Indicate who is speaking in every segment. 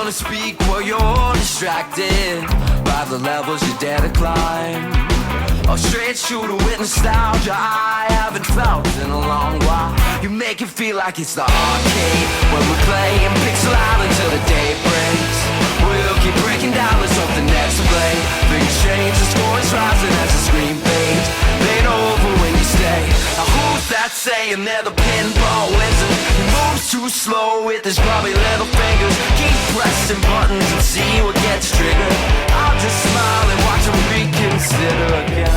Speaker 1: wanna speak while you're distracted by the levels you dare to climb. A straight shooter with nostalgia I haven't felt in a long while. You make it feel like it's the arcade when we're playing pixel out until the day breaks. We'll keep breaking down, let's hope the next play. Things change, the score is rising as the screen fades. They ain't over when you stay. Now who's that saying they're the pinball wizard? He moves too slow with his grubby little fingers. Keep pressing buttons and see what gets triggered. I'll just smile and watch him reconsider again.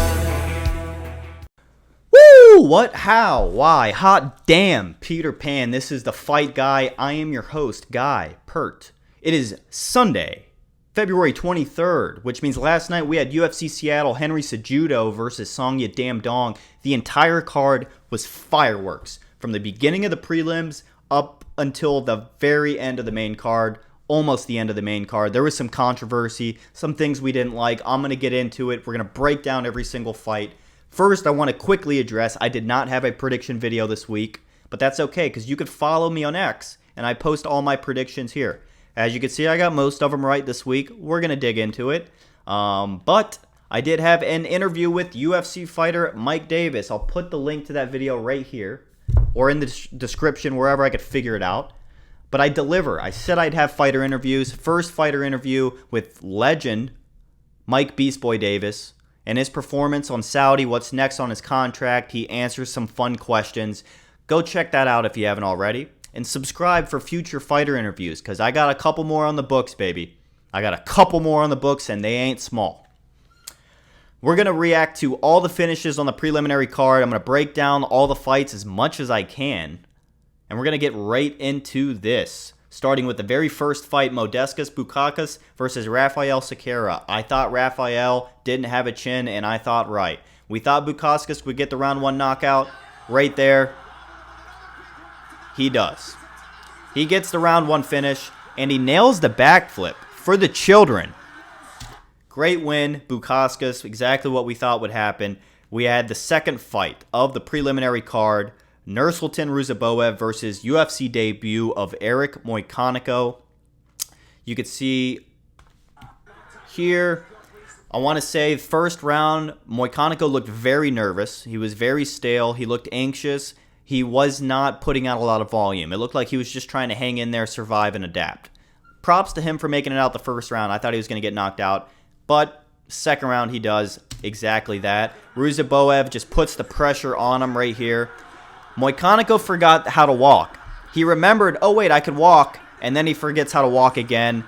Speaker 2: Woo! What? How? Why? Hot damn, Peter Pan. This is the Fight Guy. I am your host, Guy Pert. It is Sunday, February 23rd, which means last night we had UFC Seattle, Henry Cejudo versus Song Yadong. The entire card was fireworks. From the beginning of the prelims up until the very end of the main card, almost the end of the main card. There was some controversy, some things we didn't like. I'm going to get into it. We're going to break down every single fight. First, I want to quickly address, I did not have a prediction video this week, but that's okay because you could follow me on X, and I post all my predictions here. As you can see, I got most of them right this week. We're going to dig into it. But I did have an interview with UFC fighter Mike Davis. I'll put the link to that video right here or in the description, wherever I could figure it out. But I deliver. I said I'd have fighter interviews. First fighter interview with legend Mike Beast Boy Davis and his performance on Saudi, what's next on his contract. He answers some fun questions. Go check that out if you haven't already. And subscribe for future fighter interviews because I got a couple more on the books, baby. I got a couple more on the books and they ain't small. We're going to react to all the finishes on the preliminary card. I'm going to break down all the fights as much as I can. And we're going to get right into this. Starting with the very first fight, Bukauskas versus Rafael Sequeira. I thought Rafael didn't have a chin and I thought right. We thought Bukauskas would get the round one knockout right there. He does. He gets the round one finish, and he nails the backflip for the children. Great win, Bukauskas, exactly what we thought would happen. We had the second fight of the preliminary card, Nursultan Ruziboev versus UFC debut of Eric Moicanico. You could see here, I want to say first round, Moicanico looked very nervous. He was very stale. He looked anxious. He was not putting out a lot of volume. It looked like he was just trying to hang in there, survive, and adapt. Props to him for making it out the first round. I thought he was going to get knocked out. But second round, he does exactly that. Ruziboev just puts the pressure on him right here. Moicanico forgot how to walk. He remembered, oh wait, I could walk. And then he forgets how to walk again,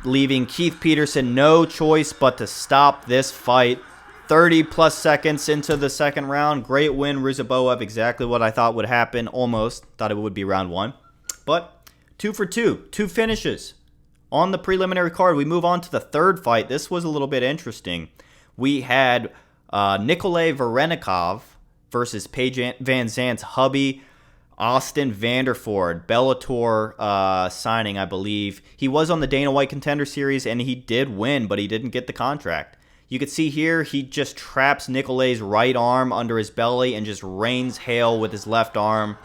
Speaker 2: leaving Keith Peterson no choice but to stop this fight. 30-plus seconds into the second round. Great win, Ruziboev. Exactly what I thought would happen. Almost. Thought it would be round one. But 2 for 2. 2 finishes. On the preliminary card, we move on to the third fight. This was a little bit interesting. We had Nikolay Varenikov versus Paige Van Zandt's hubby, Austin Vanderford. Bellator signing, I believe. He was on the Dana White Contender Series, and he did win, but he didn't get the contract. You can see here, he just traps Nicolay's right arm under his belly and just rains hail with his left arm.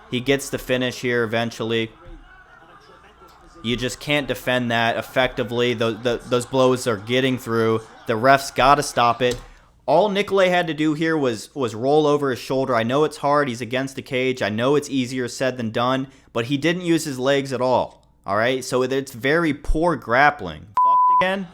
Speaker 2: He gets the finish here eventually. You just can't defend that effectively. Those blows are getting through. The refs got to stop it. All Nicolay had to do here was roll over his shoulder. I know it's hard. He's against the cage. I know it's easier said than done. But he didn't use his legs at all. All right? So it's very poor grappling. Fucked again?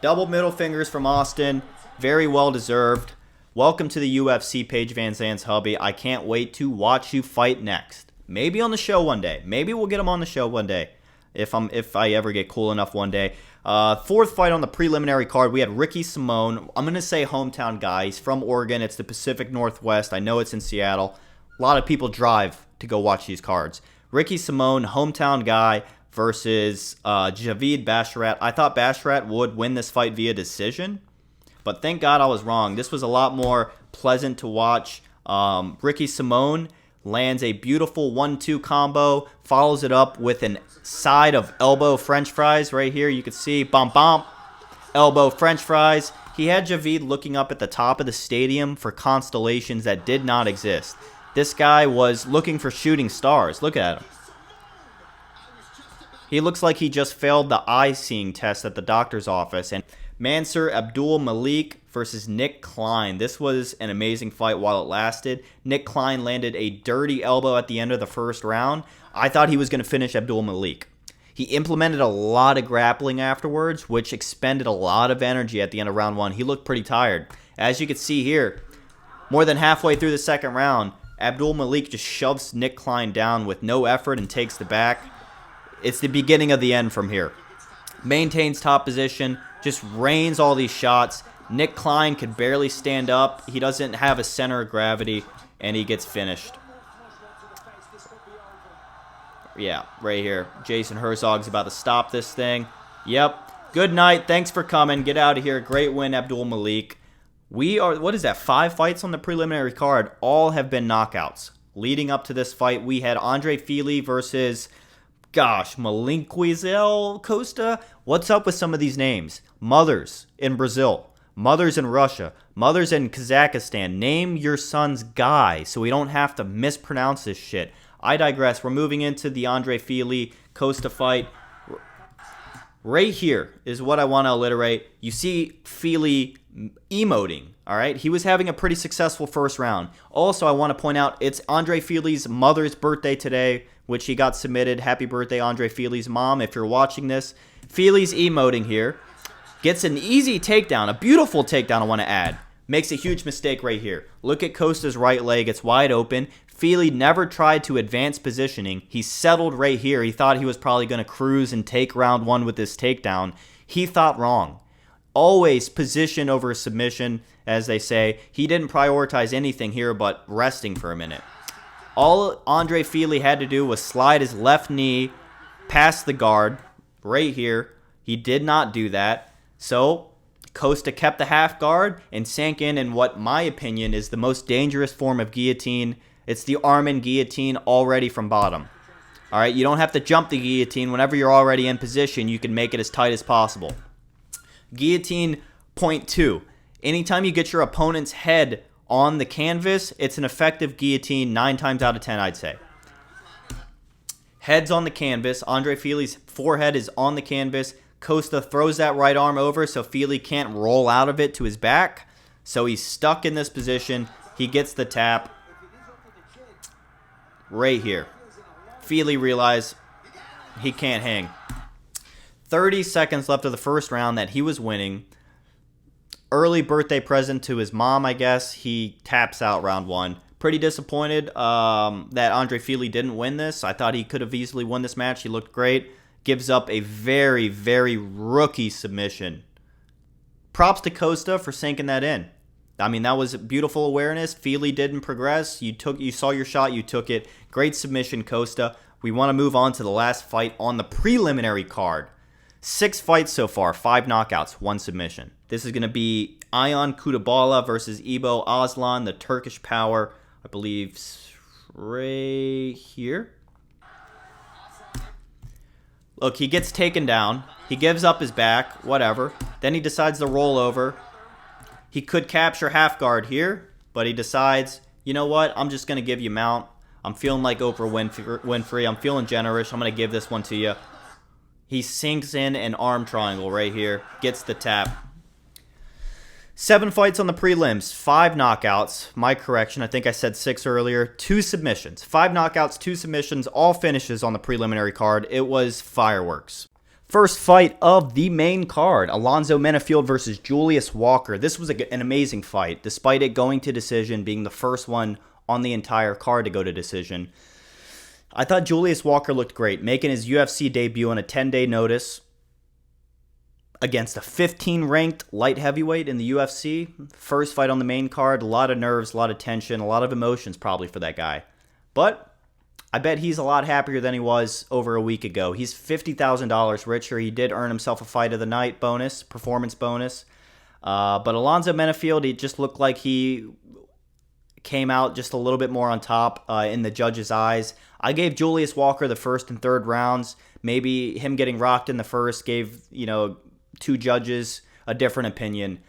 Speaker 2: Double middle fingers from Austin. Very well deserved. Welcome to the UFC, Paige Van Zandt's hubby. I can't wait to watch you fight next. Maybe on the show one day. Maybe we'll get him on the show one day. If I ever get cool enough one day. Fourth fight on the preliminary card, we had Ricky Simone. I'm going to say hometown guy. He's from Oregon. It's the Pacific Northwest. I know it's in Seattle. A lot of people drive to go watch these cards. Ricky Simone, hometown guy, versus Javid Basharat. I thought Basharat would win this fight via decision, but thank God I was wrong. This was a lot more pleasant to watch. Ricky Simone lands a beautiful 1-2 combo, follows it up with an side of elbow French fries right here. You can see, bump, bump, elbow French fries. He had Javid looking up at the top of the stadium for constellations that did not exist. This guy was looking for shooting stars. Look at him. He looks like he just failed the eye-seeing test at the doctor's office. And Mansur Abdul Malik versus Nick Klein. This was an amazing fight while it lasted. Nick Klein landed a dirty elbow at the end of the first round. I thought he was going to finish Abdul Malik. He implemented a lot of grappling afterwards, which expended a lot of energy at the end of round 1. He looked pretty tired. As you can see here, more than halfway through the second round, Abdul Malik just shoves Nick Klein down with no effort and takes the back. It's the beginning of the end from here. Maintains top position, just rains all these shots. Nick Klein could barely stand up. He doesn't have a center of gravity, and he gets finished. Yeah, right here. Jason Herzog's about to stop this thing. Yep. Good night. Thanks for coming. Get out of here. Great win, Abdul Malik. We are, what is that, 5 fights on the preliminary card. All have been knockouts. Leading up to this fight, we had Andre Fili versus, Menifield Costa. What's up with some of these names? Mothers in Brazil. Mothers in Russia. Mothers in Kazakhstan. Name your son's guy so we don't have to mispronounce this shit. I digress. We're moving into the Andre Fili Costa fight. Right here is what I want to alliterate. You see Fili emoting, all right? He was having a pretty successful first round. Also, I want to point out it's Andre Fili's mother's birthday today, which he got submitted. Happy birthday, Andre Fili's mom, if you're watching this. Fili's emoting here. Gets an easy takedown, a beautiful takedown, I want to add. Makes a huge mistake right here. Look at Costa's right leg. It's wide open. Fili never tried to advance positioning. He settled right here. He thought he was probably going to cruise and take round 1 with this takedown. He thought wrong. Always position over submission, as they say. He didn't prioritize anything here but resting for a minute. All Andre Fili had to do was slide his left knee past the guard right here. He did not do that. So Costa kept the half guard and sank in what my opinion is the most dangerous form of guillotine. It's the arm-in guillotine already from bottom. All right, you don't have to jump the guillotine. Whenever you're already in position, you can make it as tight as possible. Guillotine point 2. Anytime you get your opponent's head on the canvas, it's an effective guillotine 9 times out of 10, I'd say. Head's on the canvas. Andre Fili's forehead is on the canvas. Costa throws that right arm over so Fili can't roll out of it to his back. So he's stuck in this position. He gets the tap right here. Fili realized he can't hang. 30 seconds left of the first round that he was winning. Early birthday present to his mom, I guess. He taps out round 1. Pretty disappointed that Andre Fili didn't win this. I thought he could have easily won this match. He looked great. Gives up a very, very rookie submission. Props to Costa for sinking that in. I mean, that was beautiful awareness. Fili didn't progress. You saw your shot. You took it. Great submission, Costa. We want to move on to the last fight on the preliminary card. 6 fights so far. 5 knockouts. 1 submission. This is going to be Ayhan Cutelaba versus Ibo Aslan, the Turkish power. I believe right here. Look, he gets taken down. He gives up his back, whatever. Then he decides to roll over. He could capture half guard here, but he decides, you know what? I'm just going to give you mount. I'm feeling like Oprah Winfrey. I'm feeling generous. I'm going to give this one to you. He sinks in an arm triangle right here. Gets the tap. 7 fights on the prelims, 5 knockouts. My correction, I think I said 6 earlier. 2 submissions. 5 knockouts, 2 submissions, all finishes on the preliminary card. It was fireworks. First fight of the main card, Alonzo Menifield versus Julius Walker. This was an amazing fight, despite it going to decision, being the first one on the entire card to go to decision. I thought Julius Walker looked great, making his UFC debut on a 10-day notice against a 15-ranked light heavyweight in the UFC. First fight on the main card, a lot of nerves, a lot of tension, a lot of emotions probably for that guy. But I bet he's a lot happier than he was over a week ago. He's $50,000 richer. He did earn himself a fight of the night bonus, performance bonus. But Alonzo Menifield, it just looked like he came out just a little bit more on top in the judges' eyes. I gave Julius Walker the first and third rounds. Maybe him getting rocked in the first gave, 2 judges a different opinion.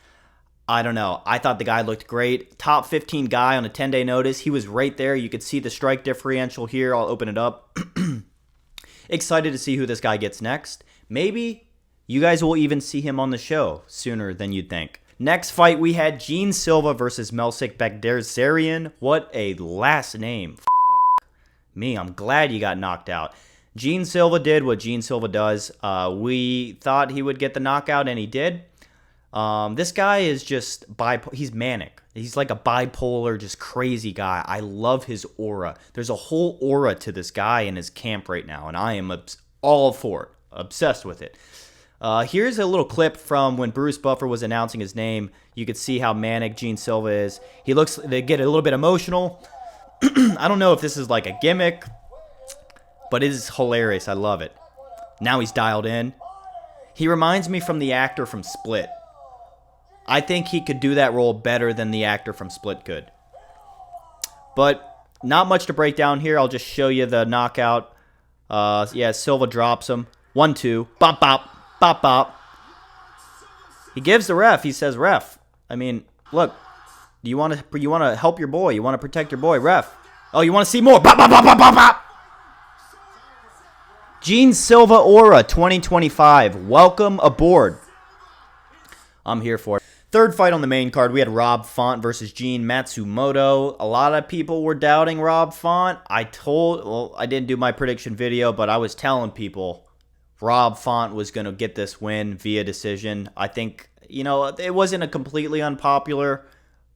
Speaker 2: I don't know. I thought the guy looked great. Top 15 guy on a 10-day notice. He was right there. You could see the strike differential here. I'll open it up. excited to see who this guy gets next. Maybe you guys will even see him on the show sooner than you'd think. Next fight, we had Gene Silva versus Melsik Bagdasaryan. What a last name. Me, I'm glad you got knocked out. Gene Silva did what Gene Silva does. We thought he would get the knockout, and he did. This guy is just he's manic. He's like a bipolar, just crazy guy. I love his aura. There's a whole aura to this guy in his camp right now, and I am all for it. Obsessed with it. Here's a little clip from when Bruce Buffer was announcing his name. You could see how manic Gene Silva is. They get a little bit emotional. I don't know if this is like a gimmick, but it is hilarious. I love it. Now he's dialed in. He reminds me from the actor from Split. I think he could do that role better than the actor from Split could. But not much to break down here. I'll just show you the knockout. Yeah, Silva drops him. 1-2. Bop, bop. Bop, bop. He gives the ref. He says, ref, I mean, look, you want to help your boy. You want to protect your boy, ref. Oh, you want to see more? Bop, bop, bop, bop, bop, bop. Gene Silva Aura 2025. Welcome aboard. I'm here for it. Third fight on the main card, we had Rob Font versus Gene Matsumoto. A lot of people were doubting Rob Font. I didn't do my prediction video, but I was telling people Rob Font was going to get this win via decision. I think, it wasn't a completely unpopular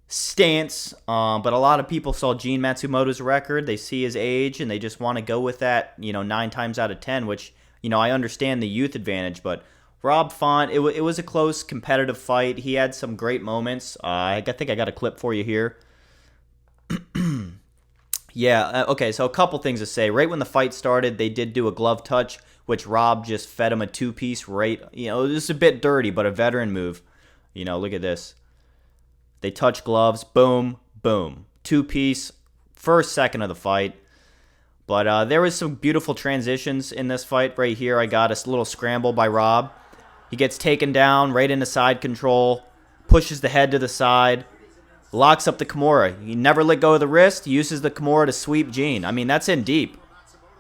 Speaker 2: stance, but a lot of people saw Gene Matsumoto's record. They see his age, and they just want to go with that, 9 times out of 10, which, I understand the youth advantage, but Rob Font, it was a close, competitive fight. He had some great moments. I think I got a clip for you here. Yeah, okay, so a couple things to say. Right when the fight started, they did do a glove touch, which Rob just fed him a two-piece right. This is a bit dirty, but a veteran move. Look at this. They touch gloves, boom, boom. Two-piece, first second of the fight. But there was some beautiful transitions in this fight right here. I got a little scramble by Rob. He gets taken down right into side control, pushes the head to the side, locks up the Kimura. He never let go of the wrist, uses the Kimura to sweep Gene. I mean, that's in deep.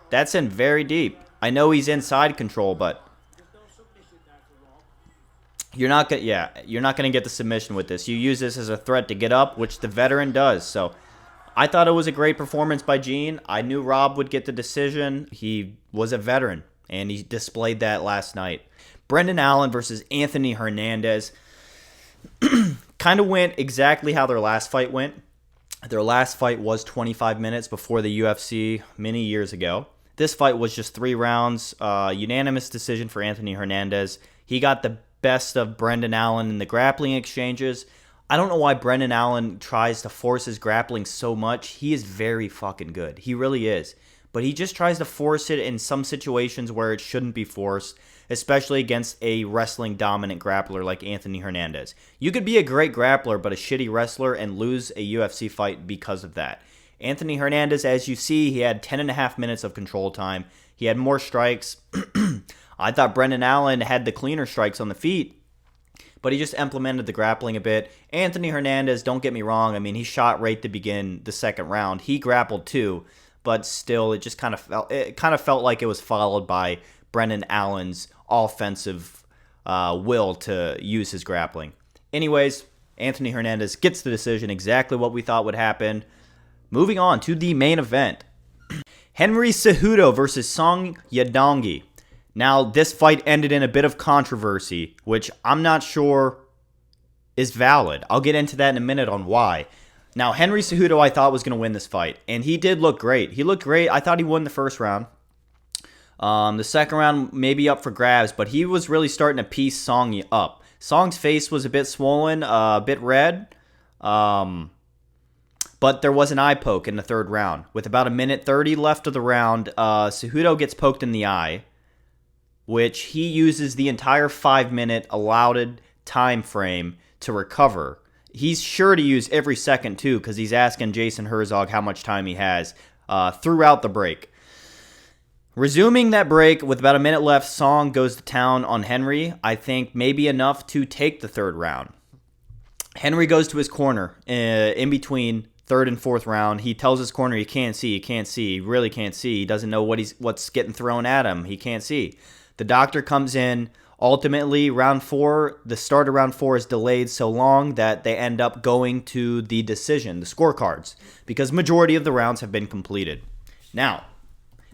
Speaker 2: That's in very deep. I know he's in side control, but you're not gonna get the submission with this. You use this as a threat to get up, which the veteran does. So I thought it was a great performance by Gene. I knew Rob would get the decision. He was a veteran, and he displayed that last night. Brendan Allen versus Anthony Hernandez kind of went exactly how their last fight went. Their last fight was 25 minutes before the UFC many years ago. This fight was just 3 rounds, unanimous decision for Anthony Hernandez. He got the best of Brendan Allen in the grappling exchanges. I don't know why Brendan Allen tries to force his grappling so much. He is very fucking good. He really is. But he just tries to force it in some situations where it shouldn't be forced, especially against a wrestling-dominant grappler like Anthony Hernandez. You could be a great grappler but a shitty wrestler and lose a UFC fight because of that. Anthony Hernandez, as you see, he had 10.5 minutes of control time. He had more strikes. I thought Brendan Allen had the cleaner strikes on the feet, but he just implemented the grappling a bit. Anthony Hernandez, don't get me wrong, I mean, he shot right to begin the second round. He grappled too, but still, it kind of felt like it was followed by Brendan Allen's offensive will to use his grappling. Anyways, Anthony Hernandez gets the decision, exactly what we thought would happen. Moving on to the main event. Henry Cejudo versus Song Yadong. Now, this fight ended in a bit of controversy, which I'm not sure is valid. I'll get into that in a minute on why. Now, Henry Cejudo, I thought was going to win this fight, and he did look great. He looked great. I thought he won the first round. The second round maybe up for grabs, but he was really starting to piece Song up. Song's face was a bit swollen, a bit red, but there was an eye poke in the third round. With about 1:30 left of the round, Cejudo gets poked in the eye, which he uses the entire 5-minute allowed time frame to recover. He's sure to use every second, too, because he's asking Jason Herzog how much time he has throughout the break. Resuming that break with about 1 minute left, Song goes to town on Henry. I think maybe enough to take the third round. Henry goes to his corner in between third and fourth round. He tells his corner he can't see, he really can't see. He doesn't know what's getting thrown at him. He can't see. The doctor comes in. Ultimately, round 4, the start of round 4 is delayed so long that they end up going to the decision, the scorecards, because majority of the rounds have been completed. Now,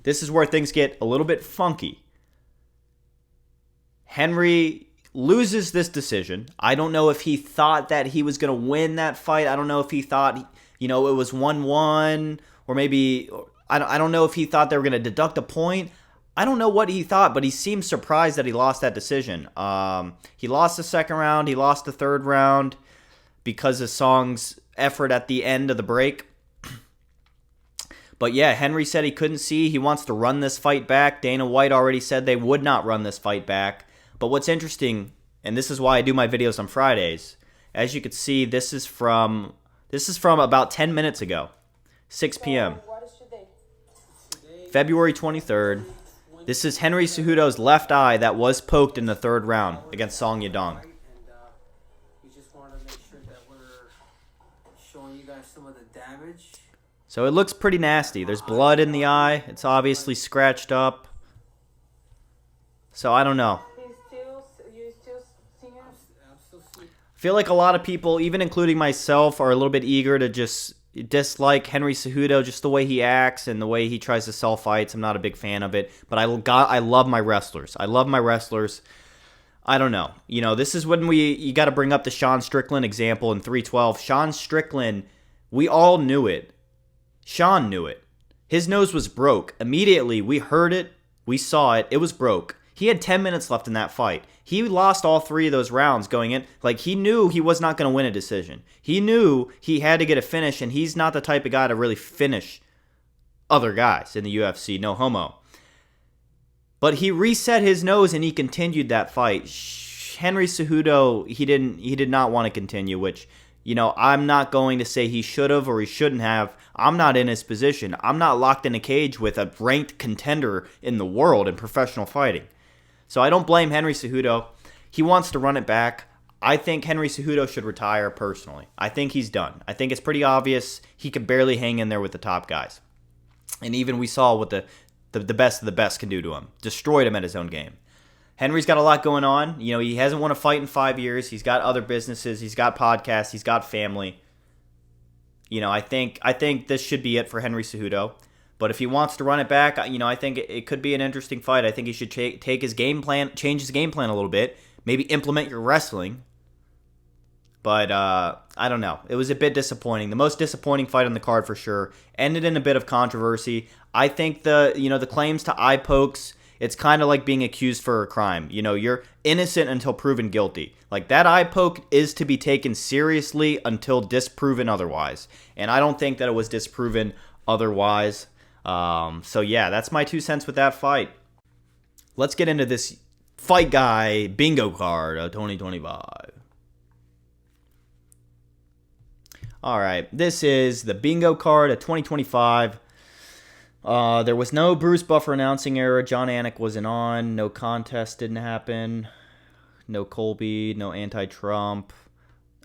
Speaker 2: this is where things get a little bit funky. Henry loses this decision. I don't know if he thought that he was going to win that fight. I don't know if he thought, it was 1-1, or maybe, I don't know if he thought they were going to deduct a point. I don't know what he thought, but he seemed surprised that he lost that decision. He lost the second round. He lost the third round because of Song's effort at the end of the break. But yeah, Henry said he couldn't see. He wants to run this fight back. Dana White already said they would not run this fight back. But what's interesting, and this is why I do my videos on Fridays, as you can see, this is from about 10 minutes ago, 6 p.m. February 23rd. This is Henry Cejudo's left eye that was poked in the third round against Song Yadong.
Speaker 3: We just want to make sure that we're showing you guys some of the damage.
Speaker 2: So it looks pretty nasty. There's blood in the eye. It's obviously scratched up. So I don't know. I feel like a lot of people, even including myself, are a little bit eager to just dislike Henry Cejudo, just the way he acts and the way he tries to sell fights. I'm not a big fan of it, but I love my wrestlers. I love my wrestlers. I don't know. This is when you got to bring up the Sean Strickland example in 312. Sean Strickland, we all knew it. Sean knew it. His nose was broke. Immediately, we heard it. We saw it. It was broke. He had 10 minutes left in that fight. He lost all 3 of those rounds going in. Like, he knew he was not going to win a decision. He knew he had to get a finish, and he's not the type of guy to really finish other guys in the UFC. No homo. But he reset his nose, and he continued that fight. Henry Cejudo, he did not want to continue, which, I'm not going to say he should have or he shouldn't have. I'm not in his position. I'm not locked in a cage with a ranked contender in the world in professional fighting. So I don't blame Henry Cejudo. He wants to run it back. I think Henry Cejudo should retire personally. I think he's done. I think it's pretty obvious he could barely hang in there with the top guys. And even we saw what the best of the best can do to him. Destroyed him at his own game. Henry's got a lot going on. He hasn't won a fight in 5 years. He's got other businesses. He's got podcasts. He's got family. I think this should be it for Henry Cejudo. But if he wants to run it back, I think it could be an interesting fight. I think he should take his game plan, change his game plan a little bit, maybe implement your wrestling. But I don't know. It was a bit disappointing. The most disappointing fight on the card for sure. Ended in a bit of controversy. I think the claims to eye pokes, it's kind of like being accused for a crime. You're innocent until proven guilty. Like, that eye poke is to be taken seriously until disproven otherwise. And I don't think that it was disproven otherwise. So yeah, that's my 2 cents with that fight. Let's get into this Fight Guy bingo card of 2025. Alright, this is the bingo card of 2025. There was no Bruce Buffer announcing error. John Anik wasn't on. No contest didn't happen. No Colby. No anti-Trump.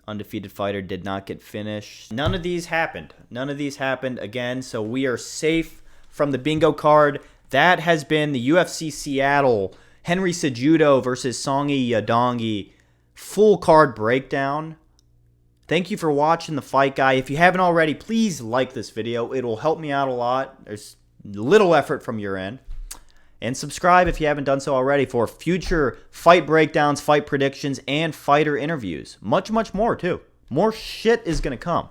Speaker 2: Undefeated fighter did not get finished. None of these happened. Again, so we are safe from the bingo card. That has been the UFC Seattle Henry Cejudo versus Songy Yadong full card breakdown. Thank you for watching the Fight Guy. If you haven't already, please like this video. It will help me out a lot. There's little effort from your end. And subscribe if you haven't done so already for future fight breakdowns, fight predictions, and fighter interviews. Much, much more, too. More shit is going to come.